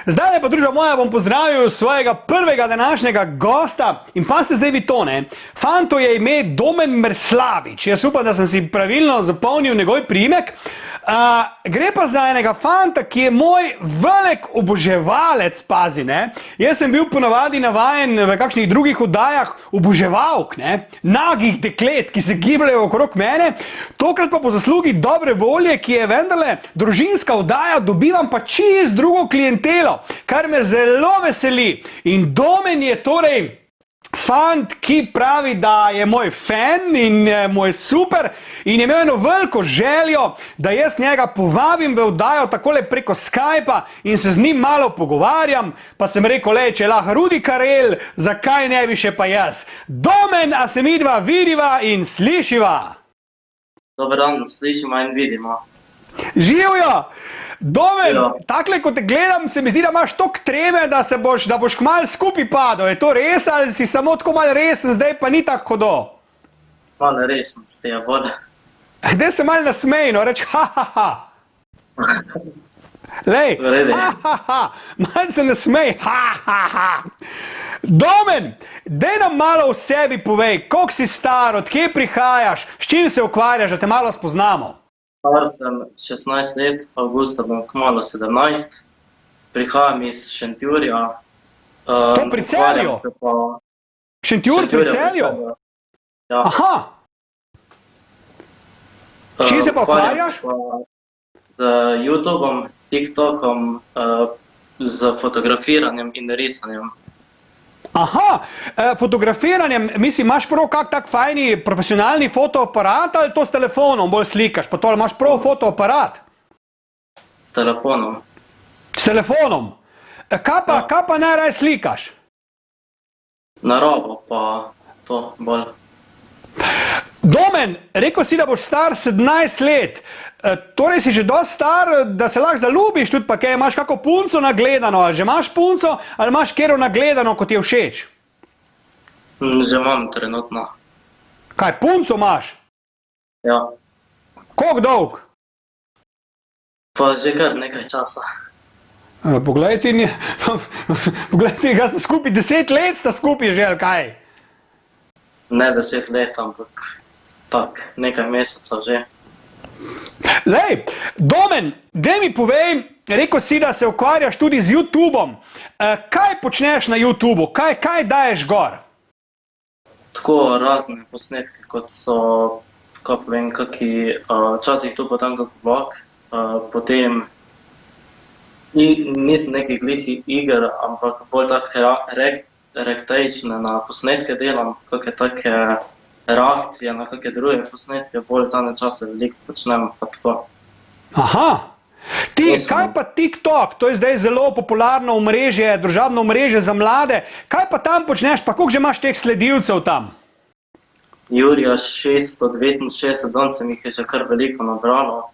Zdaj pa, družba moja, bom pozdravil svojega prvega današnjega gosta in pa ste zdaj vi to, ne? Fanto je ime Domen Mrslavič. Jaz upam, da sem si pravilno zapomnil njegov priimek. Gre pa za enega fanta, ki je moj velik oboževalec, pazi, ne. Jaz sem bil ponavadi navajen v kakšnih drugih oddajah oboževalk, ne, nagih deklet, ki se gibljajo okrog mene. Tokrat pa po zaslugi dobre volje, ki je vendarle družinska oddaja, dobivam pa čist drugo klientelo, kar me zelo veseli. In Domen je torej fant, ki pravi, da je moj fan in moj super in je imel eno veliko željo, da jaz njega povabim v oddajo takole preko Skypa in se z njim malo pogovarjam, pa sem rekel, če lahko Rudi Karel, zakaj ne bi še pa jaz? Domen, a se midva vidiva in slišiva? Dober dan, slišimo in vidimo. Živjo! Domen, takle, ko te gledam, se mi zdi, da imaš toliko treme, da boš kmalu skupaj padel. Je to res ali si samo tako malo resen, zdaj pa ni tako hudo? Malo resen ste, ja, bolj. Daj se malo nasmej, no, reč ha, ha, ha. Lej, ha, ha, ha, malo se nasmej, ha, ha, ha. Domen, daj nam malo o sebi povej, koliko si star, od kje prihajaš, s čim se ukvarjaš, da te malo spoznamo. Star sem 16 let, avgusta bom kmalu 17. Prihajam iz Šentjurja. To pri Celju? Šentjur pri Celju? Ja. Aha. S čim se pa ukvarjaš? Z YouTubeom, TikTokom, z fotografiranjem in risanjem. Aha, fotografiranjem, mislim, imaš prav kak tak fajni profesionalni fotoaparat ali to s telefonom bolj slikaš, pa to ali imaš prav fotoaparat? S telefonom. S telefonom? Kaj pa najraje slikaš? Naravo pa to bolj. Domen, rekel si, da boš star 17 let. Torej si že dosti star, da se lahko zaljubiš tudi pa kaj, imaš kako punco nagledano, ali že imaš punco, ali imaš kjero nagledano, kot ti je všeč? Že imam trenutno. Kaj, punco imaš? Ja. Koliko dolg? Pa že kar nekaj časa. Poglej ti, ga sta skupaj 10 let, sta skupaj že, ali kaj? Ne 10 let, ampak tak, nekaj mesecev že. Lej, Domen, daj mi povej, rekel si, da se ukvarjaš tudi z YouTubeom. Kaj počneš na YouTubeu? Kaj daješ gor? Tako razne posnetke, kot so, kaj povem, kaki, včasih to potem kak vlog, potem nisem nekih glih iger, ampak bolj tak reactione na posnetke delam, kakve take reakcije na kakve druge posnetke, bolj zadnje čase veliko počnem, pa tako. Aha. Kaj pa TikTok? To je zdaj zelo popularno omrežje, družabno omrežje za mlade. Kaj pa tam počneš, pa koliko že imaš teh sledilcev tam? Jurija 669, danes sem jih je že kar veliko nabralo,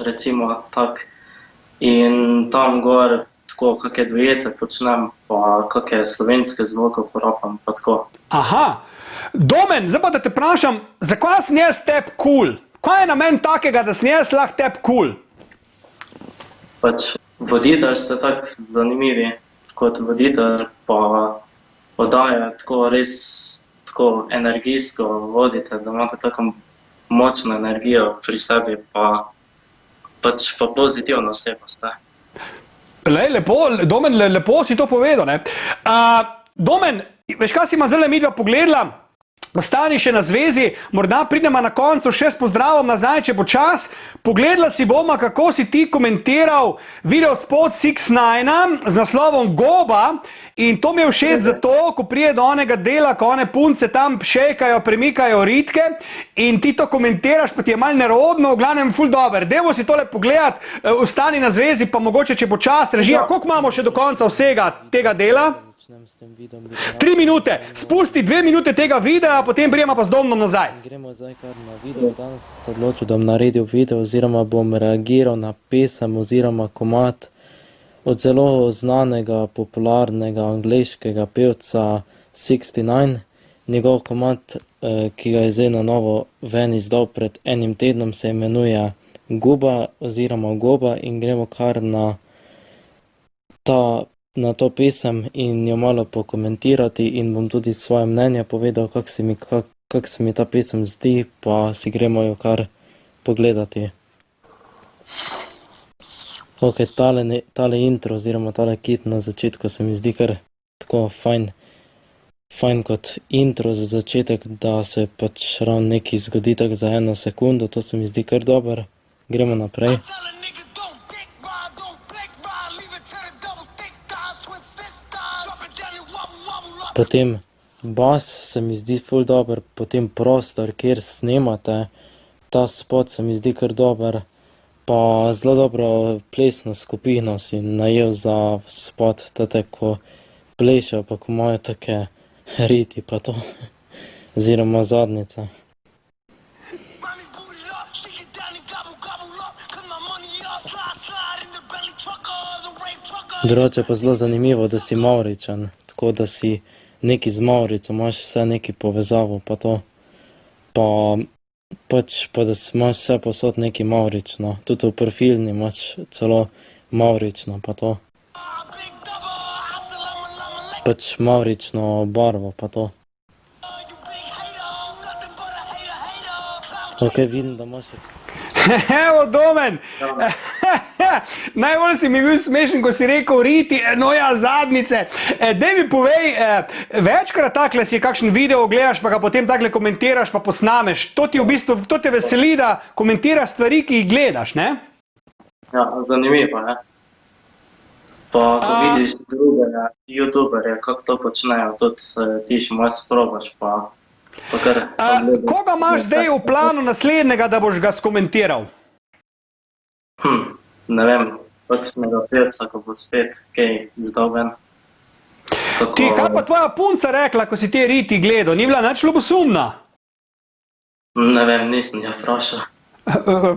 recimo tak. In tam gor tako kakve dujete počnem, pa kakve slovenske zvoke uporabljam, pa tako. Aha. Domen, zdaj pa da te vprašam, zakaj sem jaz teb cool? Kaj je namen takega, da sem jaz lahko teb cool? Pač voditelj ste tak zanimivi, kot voditelj pa oddaje tako res tako energijsko vodite, da imate tako močno energijo pri sebi, pa pozitivno oseba ste. Lepo, Domen, lepo si to povedal, ne. Domen, veš kaj si ima zdaj midva pogledala? Ostani še na zvezi, morda pridemo na koncu še s pozdravom nazaj, če bo čas. Pogledala si bomo, kako si ti komentiral videospot 6ix9ina z naslovom Goba in to mi je všeč zato, ko prije do onega dela, ko one punce tam šejkajo, premikajo ritke in ti to komentiraš, pa ti je malo nerodno, v glavnem ful dober. Dajmo si tole pogledat, ostani na zvezi, pa mogoče, če bo čas, režija, koliko imamo še do konca vsega tega dela? 3 minute, spusti 2 minute tega videa, potem prijema pa z Domnom nazaj. Gremo zdaj kar na video, danes sem se odločil, da bom naredil video oziroma bom reagiral na pesem oziroma komad od zelo znanega, popularnega angleškega pevca 6ix9ine. Njegov komad, ki ga je zdaj na novo ven izdal pred enim tednom, se imenuje Goba oziroma Goba in gremo kar na na to pesem in jo malo pokomentirati in bom tudi svoje mnenje povedal, kak se mi ta pesem zdi, pa si gremo jo kar pogledati. Ok, tale intro oziroma tale kit na začetku se mi zdi kar tako fajn kot intro za začetek, da se pač ravno nekaj zgodi tako za 1 sekundo, to se mi zdi kar dober. Gremo naprej. Potem bas se mi zdi ful dober, potem prostor, kjer snemate, ta spot se mi zdi kar dober, pa zelo dobro plesno skupino si najel za spot, tate ko plešejo, pa ko imajo take riti pa to, oziroma zadnjice. Drugače pa zelo zanimivo, da si Mavričan, tako da si neki z Mavrico, imaš vse neki povezavo pa to. Pa da imaš vse posod neki Mavrično, tudi v profilni imaš celo Mavrično pa to. Pač Mavrično barvo pa to. Ok, vidim, da imaš... Evo, Domen! Najbolj si mi bil smešen, ko si rekel riti, no ja, zadnjice. Daj mi povej, večkrat takle si kakšen video gledaš, pa ga potem takle komentiraš, pa posnameš. To ti v bistvu, to te veseli, da komentiraš stvari, ki jih gledaš, ne? Ja, zanimivo, ne? Pa ko vidiš druge youtuberje, kako to počnejo, tudi ti še malo sprobaš, pa kar... Koga imaš zdaj v planu naslednjega, da boš ga skomentiral? Ne vem, kakšnega pevca, ko bo spet kaj izdal ven. Ti, kaj pa tvoja punca rekla, ko si te riti gledal? Ni bila nič ljubosumna? Ne vem, nisem jo vprašal.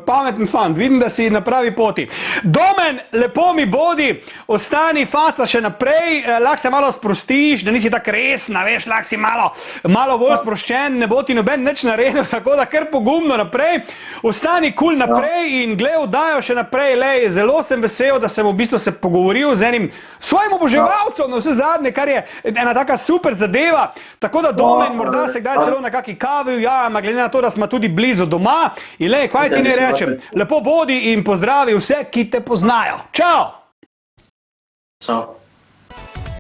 Pameten fant, vidim, da si na pravi poti. Domen, lepo mi bodi, ostani faca še naprej, lahko se malo sprostiš, da nisi tak resna, veš, lahko si malo bolj sproščen, ne bo ti noben nič naredil, tako da kar pogumno naprej. Ostani cool naprej in glej oddajo še naprej, lej, zelo sem vesel, da sem v bistvu se pogovoril z enim svojim oboževalcem na vse zadnje, kar je ena taka super zadeva. Tako da Domen, morda se kdaj celo na kaki kavi ujamem, glede na to, da smo tudi blizu doma. In lej, kaj ti ne rečem? Lepo bodi in pozdravi vse, ki te poznajo. Čau! Čau.